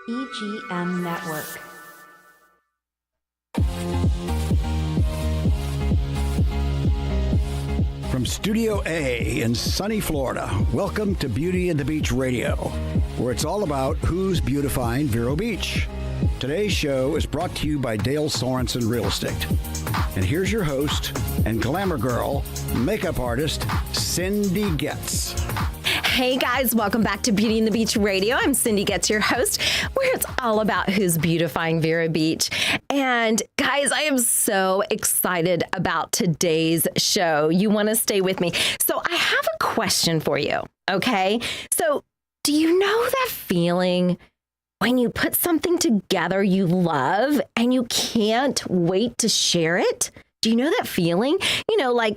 EGM Network. From Studio A in sunny Florida, welcome to Beauty and the Beach Radio, where it's all about who's beautifying Vero Beach. Today's show is brought to you by Dale Sorensen Real Estate. And here's your host and glamour girl, makeup artist, Cindy Getz. Hey guys, welcome back to Beauty and the Beach Radio. I'm Cindy Getz, your host, where it's all about who's beautifying Vero Beach. And guys, I am so excited about today's show. You want to stay with me. So I have a question for you, okay? So do you know that feeling when you put something together you love and you can't wait to share it? Do you know that feeling? You know, like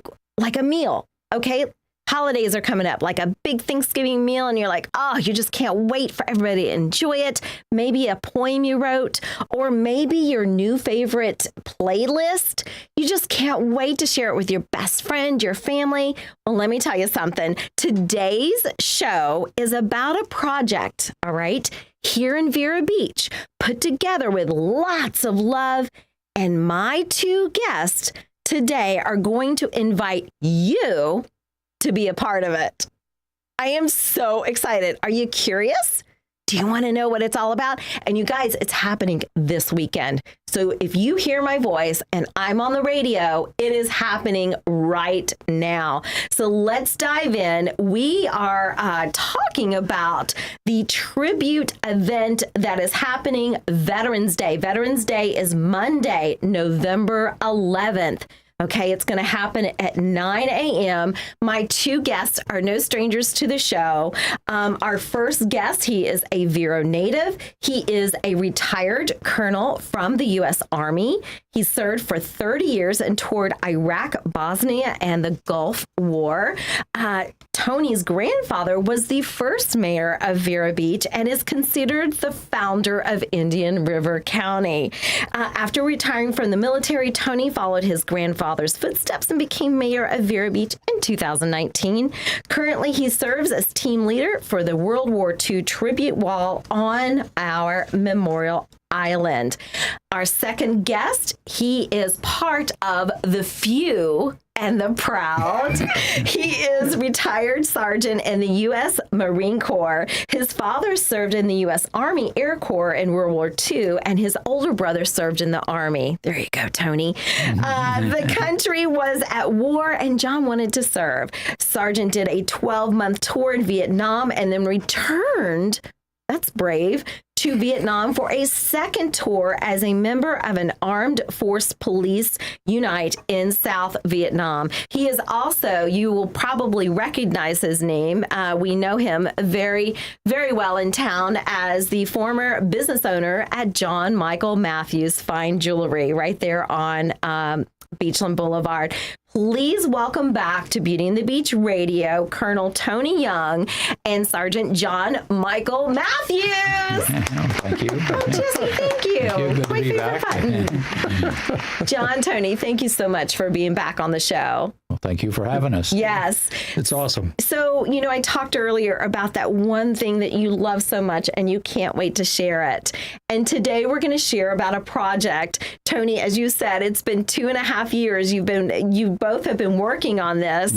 a meal, okay? Holidays are coming up, like a big Thanksgiving meal, and you're like, oh, you just can't wait for everybody to enjoy it. Maybe a poem you wrote, or maybe your new favorite playlist. You just can't wait to share it with your best friend, your family. Well, let me tell you something. Today's show is about a project, all right, here in Vero Beach, put together with lots of love. And my two guests today are going to invite you to be a part of it. I am so excited. Are you curious? Do you want to know what it's all about? And you guys, it's happening this weekend. So if you hear my voice and I'm on the radio, it is happening right now. So let's dive in. We are talking about the tribute event that is happening Veterans Day. Veterans Day is Monday, November 11th. Okay, it's going to happen at 9 a.m. My two guests are no strangers to the show. Our first guest, he is a Vero native. He is a retired colonel from the U.S. Army. He served for 30 years and toured Iraq, Bosnia, and the Gulf War. Tony's grandfather was the first mayor of Vero Beach and is considered the founder of Indian River County. After retiring from the military, Tony followed his grandfather's footsteps and became mayor of Vero Beach in 2019. Currently, he serves as team leader for the World War II tribute wall on our Memorial Island. Our second guest, he is part of the few and the proud. He is retired sergeant in the U.S. Marine Corps. His father served in the U.S. Army Air Corps in World War II, and his older brother served in the Army. There you go, Tony. The country was at war, and John wanted to serve. Sergeant did a 12-month tour in Vietnam and then returned, that's brave, to Vietnam for a second tour as a member of an armed force police unit in South Vietnam. He is also, you will probably recognize his name. We know him very, very well in town as the former business owner at John Michael Matthews Fine Jewelry right there on Beachland Boulevard. Please welcome back to Beauty and the Beach Radio, Colonel Tony Young and Sergeant John Michael Matthews. Thank you. Oh, Jesse, thank you. Good My to be favorite back. button. John, Tony, thank you so much for being back on the show. Well, thank you for having us. Yes. It's awesome. So, you know, I talked earlier about that one thing that you love so much and you can't wait to share it. And today we're going to share about a project. Tony, as you said, it's been 2.5 years. You both have been working on this,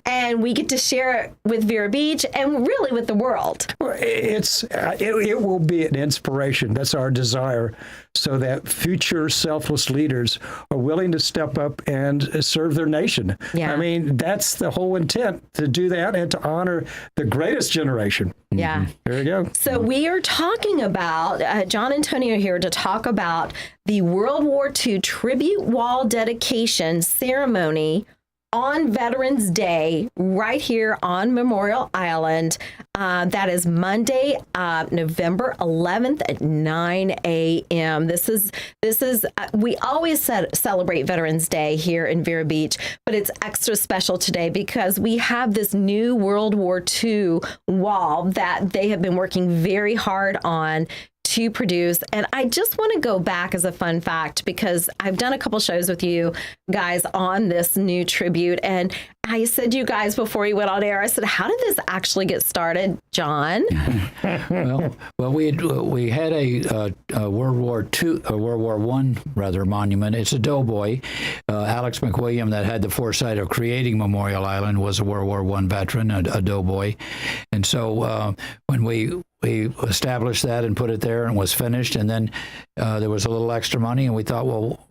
and we get to share it with Vero Beach and really with the world. Well, it will be an inspiration. That's our desire, so that future selfless leaders are willing to step up and serve their nation. Yeah. I mean, that's the whole intent, to do that and to honor the greatest generation. Yeah. There you go. So we are talking about, John and Tony are here to talk about the World War II tribute wall dedication ceremony on Veterans Day right here on Memorial Island. That is Monday, November 11th at 9 a.m. This is we always celebrate Veterans Day here in Vero Beach, but it's extra special today because we have this new World War II wall that they have been working very hard on to produce. And I just want to go back as a fun fact, because I've done a couple shows with you guys on this new tribute. And I said to you guys before you went on air, I said, how did this actually get started, John? Well, we had a World War II, a World War I rather monument. It's a doughboy. Alex McWilliam, that had the foresight of creating Memorial Island, was a World War I veteran, a doughboy, and so when we established that and put it there and was finished, and then there was a little extra money, and we thought, well,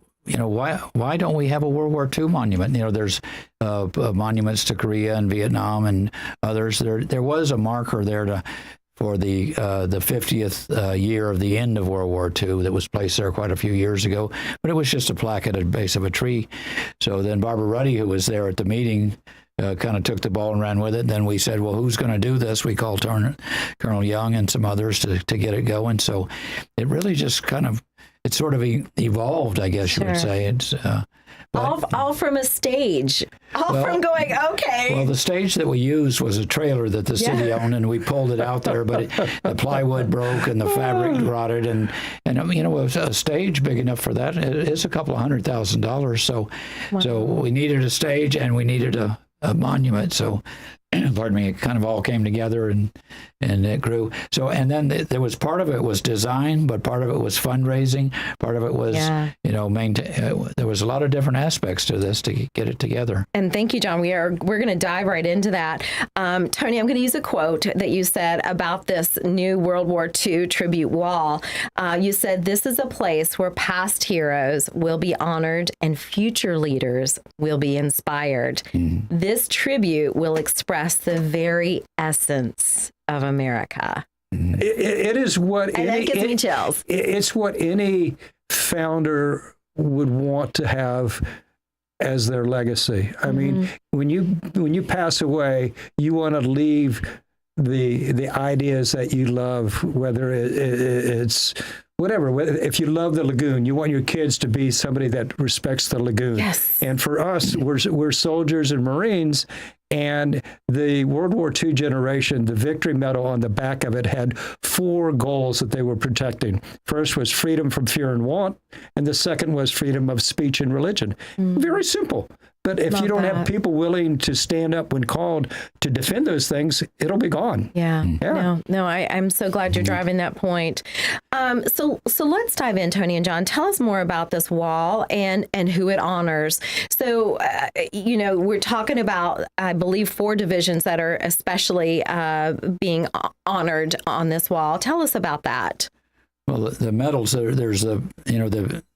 why don't we have a World War II monument? There's monuments to Korea and Vietnam and others. There was a marker there for the 50th year of the end of World War II that was placed there quite a few years ago, but it was just a plaque at the base of a tree. So then Barbara Ruddy, who was there at the meeting, kind of took the ball and ran with it. Then we said, well, who's going to do this? We called Colonel Young and some others to get it going. So it really just it sort of evolved, I guess you would say. It's all from a stage, from going, okay. Well, the stage that we used was a trailer that the city owned, and we pulled it out there, but the plywood broke and the fabric rotted, and it was a stage big enough for that. It is a couple of $100,000. So we needed a stage and we needed a monument. So pardon me, it kind of all came together and it grew. So, and then there was part of it was design, but part of it was fundraising. Part of it was, there was a lot of different aspects to this to get it together. And thank you, John. We're going to dive right into that. Tony, I'm going to use a quote that you said about this new World War II tribute wall. You said, "This is a place where past heroes will be honored and future leaders will be inspired. This tribute will express the very essence of America." It is what and that gives me chills. It's what any founder would want to have as their legacy. I mean, when you pass away, you want to leave the ideas that you love, whether it's whatever. If you love the lagoon, you want your kids to be somebody that respects the lagoon. Yes. And for us, we're soldiers and Marines. And the World War II generation, the Victory Medal on the back of it had 4 goals that they were protecting. First was freedom from fear and want, and the second was freedom of speech and religion. Very simple. But if you don't have people willing to stand up when called to defend those things, it'll be gone. Yeah. No, I'm so glad you're driving that point. So let's dive in, Tony and John. Tell us more about this wall and who it honors. So, we're talking about, I believe, 4 divisions that are especially being honored on this wall. Tell us about that. Well, the medals, there's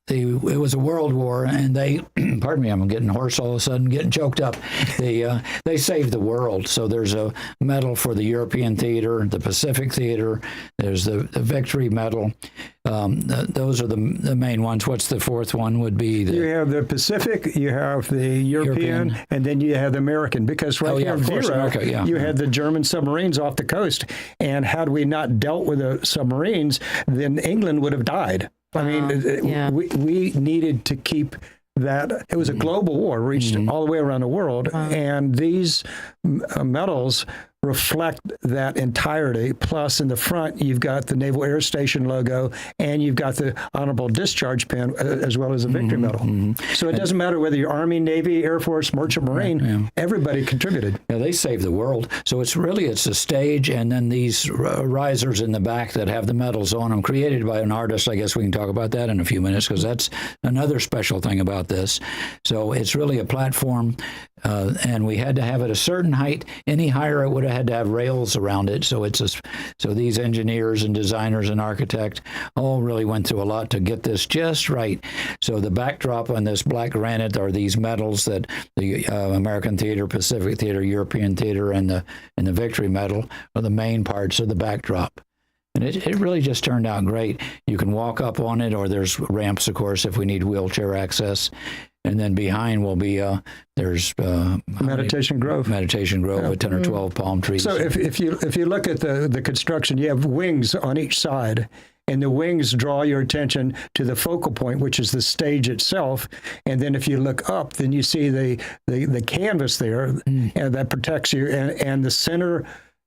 it was a world war, and they, pardon me, I'm getting hoarse all of a sudden, getting choked up. They saved the world. So there's a medal for the European theater, the Pacific theater. There's the Victory Medal. Those are the main ones. What's the 4th one would be? You have the Pacific, you have the European, and then you have the American. Because here in Vero, you had the German submarines off the coast. And had we not dealt with the submarines, then England would have died. I mean, we needed to keep that. It was a global war, reached all the way around the world. And these medals reflect that entirety. Plus, in the front, you've got the Naval Air Station logo, and you've got the Honorable Discharge Pin, as well as the Victory Medal. So it doesn't matter whether you're Army, Navy, Air Force, Merchant Marine, everybody contributed. Yeah, they saved the world. So it's a stage, and then these risers in the back that have the medals on them, created by an artist. I guess we can talk about that in a few minutes, because that's another special thing about this. So it's really a platform, and we had to have it a certain height. Any higher, it would have had to have rails around it. So so these engineers and designers and architects all really went through a lot to get this just right. So the backdrop on this black granite are these medals that the American Theater, Pacific Theater, European Theater, and the Victory Medal are the main parts of the backdrop. And it really just turned out great. You can walk up on it, or there's ramps, of course, if we need wheelchair access. And then behind will be there's Meditation Grove with 10 or 12 palm trees. So if you look at the construction, you have wings on each side, and the wings draw your attention to the focal point, which is the stage itself. And then if you look up, then you see the canvas there, and that protects you, and the center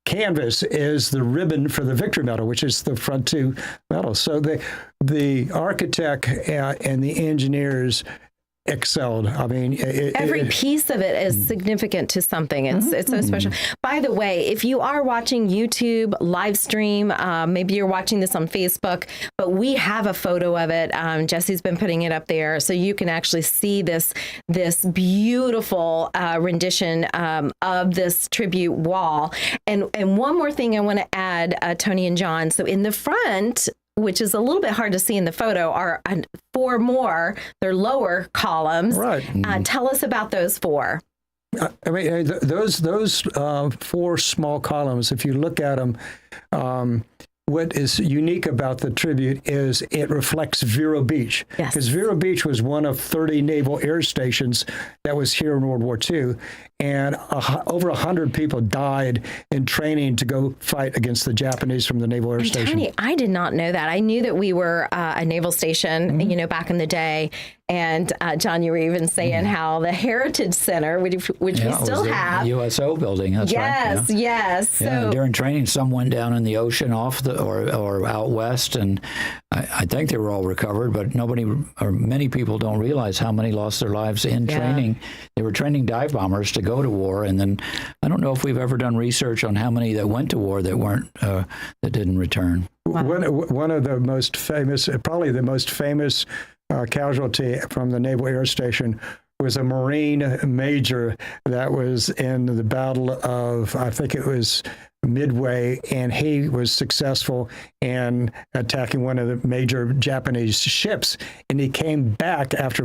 canvas is the ribbon for the victory medal, which is the front two medals. So the architect and the engineers excelled. I mean, every piece of it is significant to something. It's so special. By the way, if you are watching YouTube live stream, maybe you're watching this on Facebook, but we have a photo of it. Jesse's been putting it up there, so you can actually see this beautiful rendition of this tribute wall. And one more thing I want to add, Tony and John. So in the front, which is a little bit hard to see in the photo, are 4 more. They're lower columns. Right. Tell us about those 4. I mean, those 4 small columns, if you look at them, what is unique about the tribute is it reflects Vero Beach. Yes. Because Vero Beach was one of 30 naval air stations that was here in World War II. And over 100 people died in training to go fight against the Japanese from the naval air station. Tony, I did not know that. I knew that we were a naval station, back in the day. And John, you were even saying how the Heritage Center, which we still have. The USO building, that's right. Yes. So during training, some went down in the ocean or out west, and I think they were all recovered, but many people don't realize how many lost their lives in training. They were training dive bombers to go to war, and then I don't know if we've ever done research on how many that went to war that didn't return. Wow. One of the most famous, probably the most famous casualty from the Naval Air Station was a Marine major that was in the Battle of, I think it was Midway, and he was successful in attacking one of the major Japanese ships, and he came back after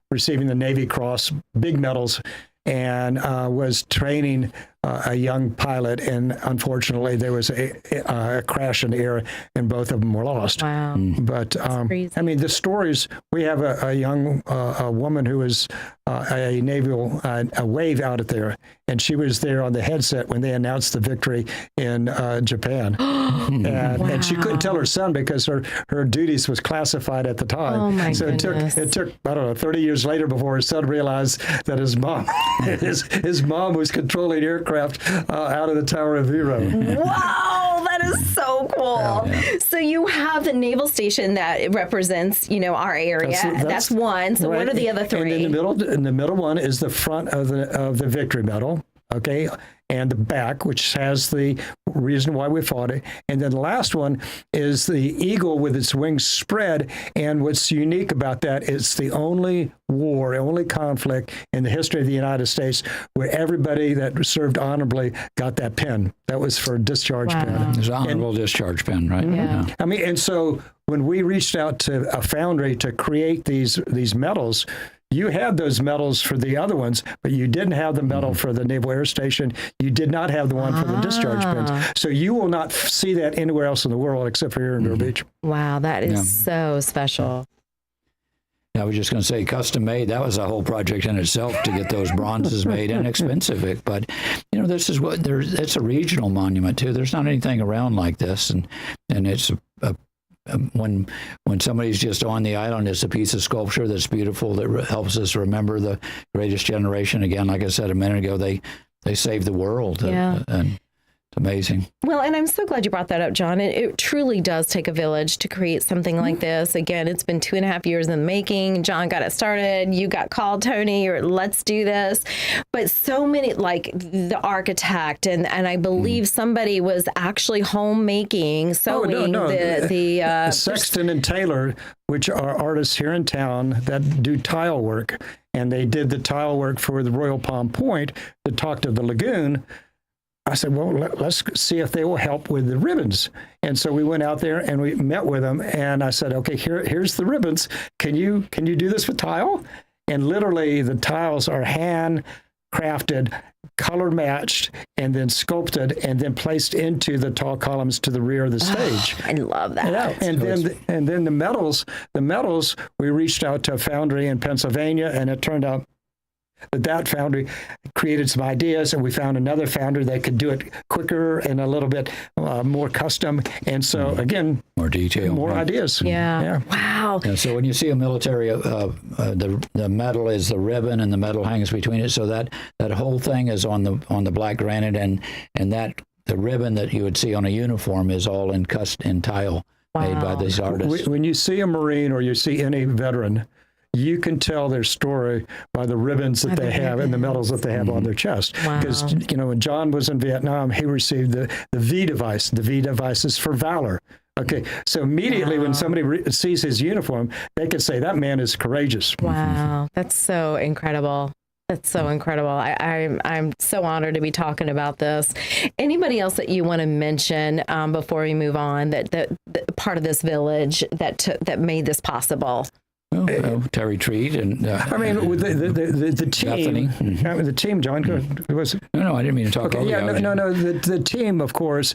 receiving the Navy Cross, big medals, and was training a young pilot, and unfortunately there was a crash in the air, and both of them were lost. Wow. But I mean, the stories, we have a young woman who was a naval wave out there, and she was there on the headset when they announced the victory in Japan. And she couldn't tell her son because her duties was classified at the time. Oh my so goodness. it took, I don't know, 30 years later before her son realized that his mom his mom was controlling aircraft out of the Tower of Vero. Wow, that is so cool. Yeah. So you have the naval station that represents, our area. That's one. So right. What are the other 3? And in the middle one is the front of the victory medal. Okay, and the back, which has the reason why we fought it. And then the last one is the eagle with its wings spread. And what's unique about that, it's the only conflict in the history of the United States where everybody that served honorably got that pin. That was for a discharge pin. It's an honorable discharge pin, right? Yeah. I mean, and so when we reached out to a foundry to create these medals, you had those medals for the other ones, but you didn't have the medal for the Naval Air Station. You did not have the one for the discharge pins. So you will not see that anywhere else in the world except for here in Vero Beach. Wow, that is so special. I was just going to say, custom made, that was a whole project in itself to get those bronzes made, inexpensive. But, this is it's a regional monument, too. There's not anything around like this. And it's when somebody's just on the island, it's a piece of sculpture that's beautiful that helps us remember the greatest generation. Again, like I said a minute ago, they saved the world. And it's amazing. Well, and I'm so glad you brought that up, John. It truly does take a village to create something like this. Again, it's been 2.5 years in the making. John got it started. You got called, Tony, or let's do this. But so many, like the architect, and I believe somebody was actually sewing the Sexton and Taylor, which are artists here in town that do tile work. And they did the tile work for the Royal Palm Point to talk to the lagoon. I said, well, let's see if they will help with the ribbons. And so we went out there and we met with them. And I said, okay, here's the ribbons. Can you do this with tile? And literally the tiles are hand crafted, color matched, and then sculpted, and then placed into the tall columns to the rear of the stage. I love that. Yeah. And then the medals, we reached out to a foundry in Pennsylvania, and it turned out that foundry created some ideas, and we found another foundry that could do it quicker and a little bit more custom. And so, again, more detail, more ideas. Yeah. Wow. Yeah, so when you see a military, the medal is the ribbon, and the medal hangs between it. So that whole thing is on the black granite, and that the ribbon that you would see on a uniform is all in tile made by these artists. When you see a Marine or you see any veteran, you can tell their story by the ribbons that they have and the medals that they have on their chest. Because, when John was in Vietnam, he received the V device. The V device is for valor. Okay, so immediately when somebody sees his uniform, they can say, that man is courageous. Wow, that's so incredible. That's so incredible. I'm so honored to be talking about this. Anybody else that you want to mention before we move on that part of this village that made this possible? Terry Treat and the team. The team, John. Was no, I didn't mean to talk. Okay, the team, of course,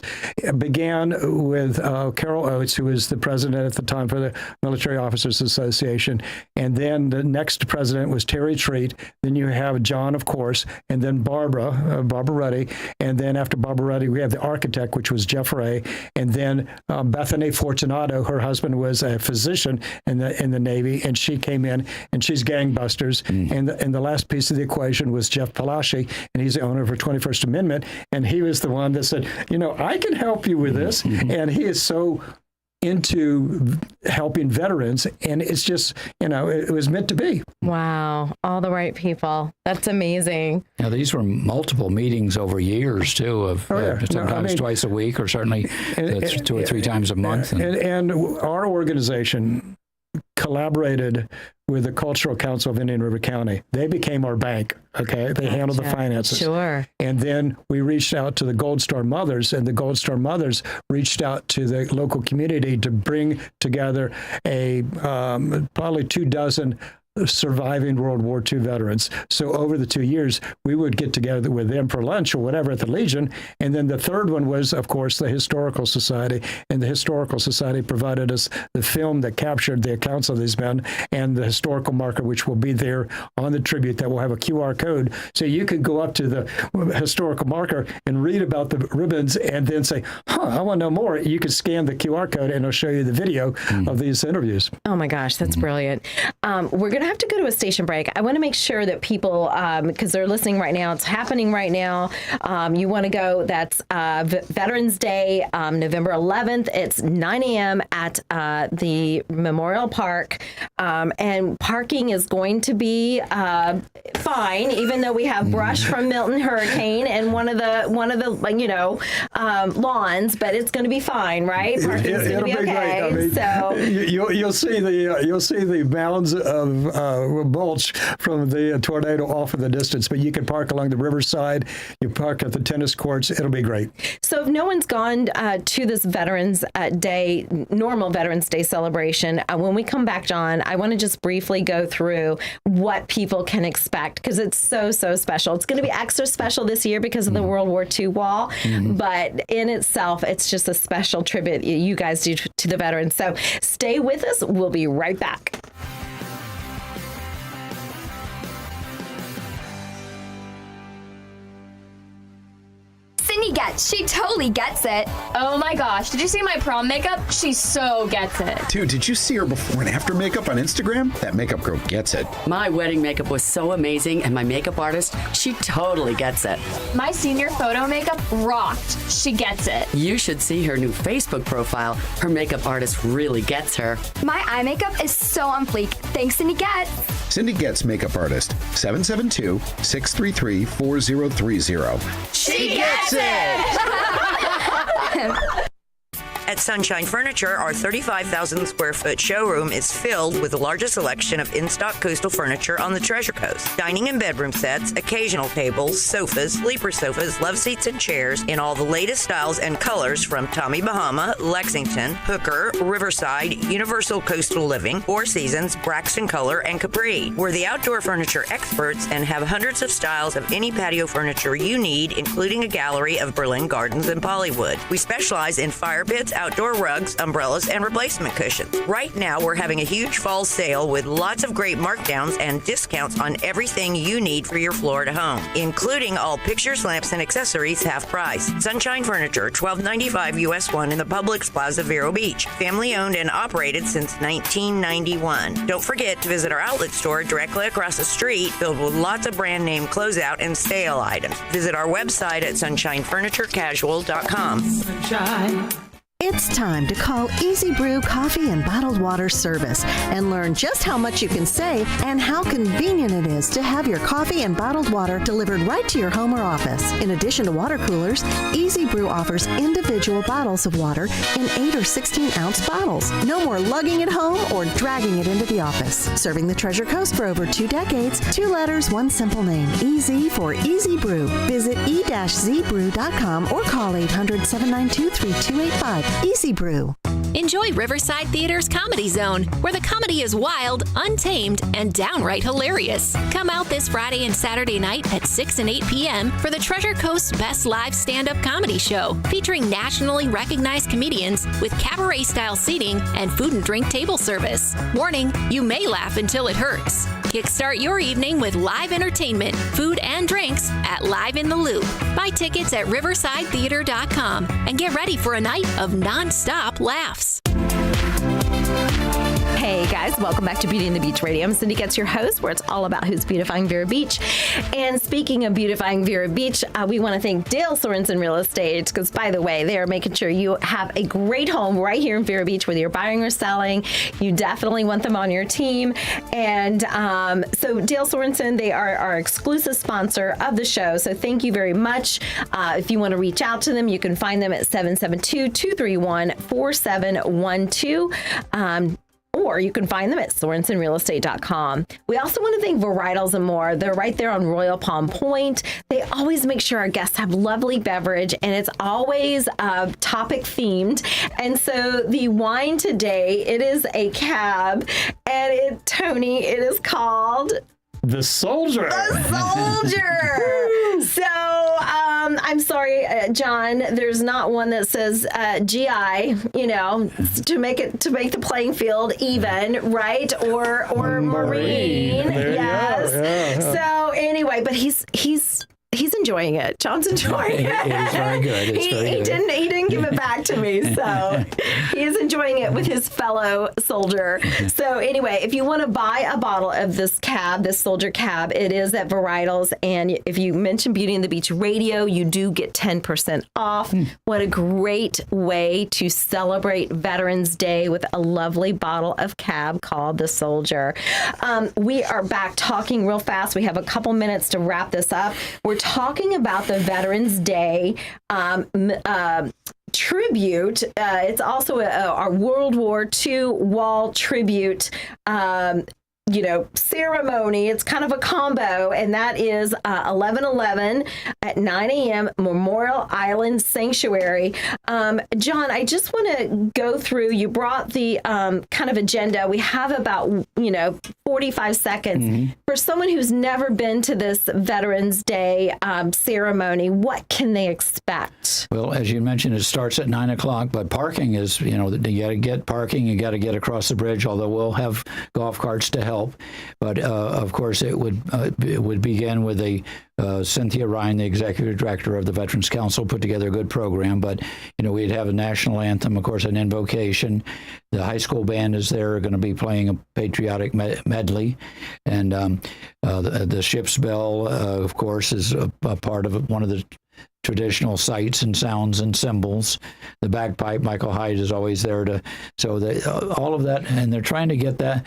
began with Carol Oates, who was the president at the time for the Military Officers Association, and then the next president was Terry Treat. Then you have John, of course, and then Barbara Ruddy, and then after Barbara Ruddy, we have the architect, which was Jeff Ray, and then Bethany Fortunato. Her husband was a physician in the Navy. And she came in, and she's gangbusters. And the last piece of the equation was Jeff Palashi, and he's the owner of her 21st Amendment. And he was the one that said, I can help you with this. And he is so into helping veterans, and it's just, it was meant to be. Wow. All the right people. That's amazing. Now, these were multiple meetings over years, too, of sometimes twice a week, or certainly 2 or 3 times a month. And our organization collaborated with the Cultural Council of Indian River County. They became our bank, okay? They handled the finances. Sure. And then we reached out to the Gold Star Mothers, and the Gold Star Mothers reached out to the local community to bring together probably 24 surviving World War II veterans. So over the 2 years, we would get together with them for lunch or whatever at the Legion. And then the third one was, of course, the Historical Society. And the Historical Society provided us the film that captured the accounts of these men and the historical marker, which will be there on the tribute that will have a QR code. So you could go up to the historical marker and read about the ribbons and then say, I want to know more. You could scan the QR code and it'll show you the video of these interviews. Oh my gosh, that's brilliant. We're going to have to go to a station break. I want to make sure that people, because they're listening right now, it's happening right now. You want to go, that's Veterans Day, November 11th. It's 9 a.m. at the Memorial Park. And parking is going to be fine, even though we have brush from Milton Hurricane and one of the lawns, but it's going to be fine, right? Parking's going to be okay. I mean, so you'll see the mounds of mulch from the tornado off in the distance, but you can park along the riverside. You park at the tennis courts. It'll be great. So if no one's gone to this Veterans Day, normal Veterans Day celebration, when we come back, John, I want to just briefly go through what people can expect, because it's so special. It's going to be extra special this year because of the World War II wall, but in itself, it's just a special tribute you guys do to the veterans. So stay with us. We'll be right back. Cindy gets. She totally gets it. Oh my gosh, did you see my prom makeup? She so gets it. Dude, did you see her before and after makeup on Instagram? That makeup girl gets it. My wedding makeup was so amazing, and my makeup artist, she totally gets it. My senior photo makeup rocked. She gets it. You should see her new Facebook profile. Her makeup artist really gets her. My eye makeup is so on fleek. Thanks, Cindy Getz. Cindy Getz Makeup Artist, 772-633-4030. She gets it! At Sunshine Furniture, our 35,000 square foot showroom is filled with the largest selection of in-stock coastal furniture on the Treasure Coast. Dining and bedroom sets, occasional tables, sofas, sleeper sofas, love seats, and chairs in all the latest styles and colors from Tommy Bahama, Lexington, Hooker, Riverside, Universal Coastal Living, Four Seasons, Braxton Color, and Capri. We're the outdoor furniture experts and have hundreds of styles of any patio furniture you need, including a gallery of Berlin Gardens and Bollywood. We specialize in fire pits, outdoor rugs, umbrellas, and replacement cushions. Right now, we're having a huge fall sale with lots of great markdowns and discounts on everything you need for your Florida home, including all pictures, lamps, and accessories half price. Sunshine Furniture, $12.95 US 1 in the Publix Plaza, Vero Beach. Family owned and operated since 1991. Don't forget to visit our outlet store directly across the street, filled with lots of brand name closeout and sale items. Visit our website at sunshinefurniturecasual.com. Sunshine. It's time to call Easy Brew Coffee and Bottled Water Service and learn just how much you can save and how convenient it is to have your coffee and bottled water delivered right to your home or office. In addition to water coolers, Easy Brew offers individual bottles of water in 8 or 16-ounce bottles. No more lugging it home or dragging it into the office. Serving the Treasure Coast for over 2 decades, 2 letters, 1 simple name. Easy for Easy Brew. Visit e-zbrew.com or call 800-792-3285. Easy Brew. Enjoy Riverside Theater's Comedy Zone, where the comedy is wild, untamed, and downright hilarious. Come out this Friday and Saturday night at 6 and 8 p.m. for the Treasure Coast's best live stand-up comedy show, featuring nationally recognized comedians with cabaret-style seating and food and drink table service. Warning, you may laugh until it hurts. Kickstart your evening with live entertainment, food, and drinks at Live in the Loop. Buy tickets at riversidetheater.com and get ready for a night of non-stop laughs. Hey guys, welcome back to Beauty and the Beach Radio. I'm Cindy Getz, your host, where it's all about who's beautifying Vero Beach. And speaking of beautifying Vero Beach, we want to thank Dale Sorensen Real Estate, because by the way, they are making sure you have a great home right here in Vero Beach, whether you're buying or selling. You definitely want them on your team. And so Dale Sorensen, they are our exclusive sponsor of the show. So thank you very much. If you want to reach out to them, you can find them at 772-231-4712. Or you can find them at SorensenRealEstate.com. We also want to thank Varietals and More. They're right there on Royal Palm Point. They always make sure our guests have lovely beverage, and it's always topic themed. And so the wine today, it is a cab, and Tony, it is called The Soldier. The Soldier. So I'm sorry, John. There's not one that says GI. To make the playing field even, right? Or Marine. Yes. Yeah. So anyway, but he's enjoying it. John's enjoying it. It is very good. He didn't give it back to me, so he is enjoying it with his fellow soldier. So anyway, if you want to buy a bottle of this Soldier Cab, it is at Varietals, and if you mention Beauty and the Beach Radio, you do get 10% off. What a great way to celebrate Veterans Day with a lovely bottle of Cab called the Soldier. We are back talking real fast. We have a couple minutes to wrap this up. We're talking about the Veterans Day tribute. It's also our World War II wall tribute ceremony. It's kind of a combo, and that is 11/11 at 9 a.m. Memorial Island Sanctuary. John, I just want to go through, you brought the kind of agenda. We have about 45 seconds. For someone who's never been to this Veterans Day ceremony, what can they expect? Well, as you mentioned, it starts at 9 o'clock, but parking is, you got to get parking, you got to get across the bridge, although we'll have golf carts to help. But of course, it would begin with Cynthia Ryan, the executive director of the Veterans Council, put together a good program. But we'd have a national anthem, of course, an invocation. The high school band is there, going to be playing a patriotic medley, and the ship's bell, of course, is a part of one of the traditional sights and sounds and symbols. The bagpipe, Michael Hyde is always there all of that, and they're trying to get that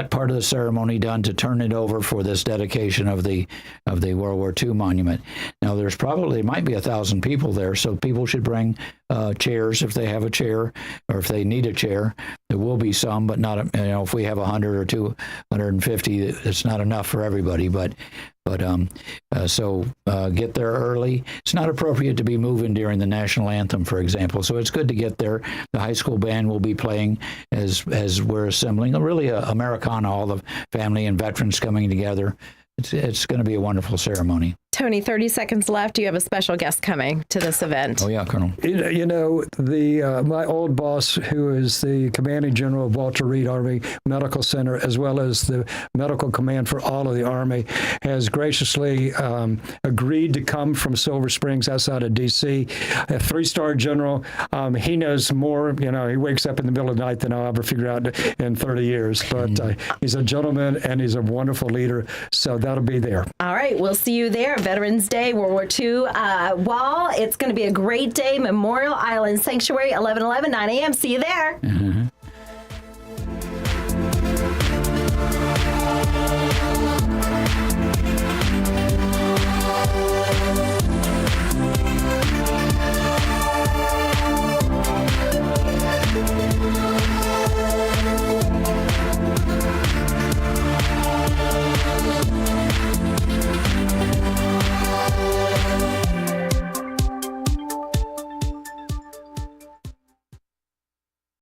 part of the ceremony done to turn it over for this dedication of the World War II monument. Now, there might be 1,000 people there, so people should bring chairs if they have a chair, or if they need a chair. There will be some, but not, if we have 100 or 250, it's not enough for everybody, so get there early. It's not appropriate to be moving during the national anthem, for example. So it's good to get there. The high school band will be playing as we're assembling. Really, Americana, all the family and veterans coming together. It's going to be a wonderful ceremony. Tony, 30 seconds left. You have a special guest coming to this event. Oh, yeah, Colonel. You know, my old boss, who is the commanding general of Walter Reed Army Medical Center, as well as the medical command for all of the Army, has graciously agreed to come from Silver Springs outside of D.C., a 3-star general. He knows more. You know, he wakes up in the middle of the night than I'll ever figure out in 30 years. But he's a gentleman, and he's a wonderful leader. So that'll be there. All right. We'll see you there. Veterans Day, World War II wall. It's going to be a great day. Memorial Island Sanctuary, 11/11, 9 a.m. See you there.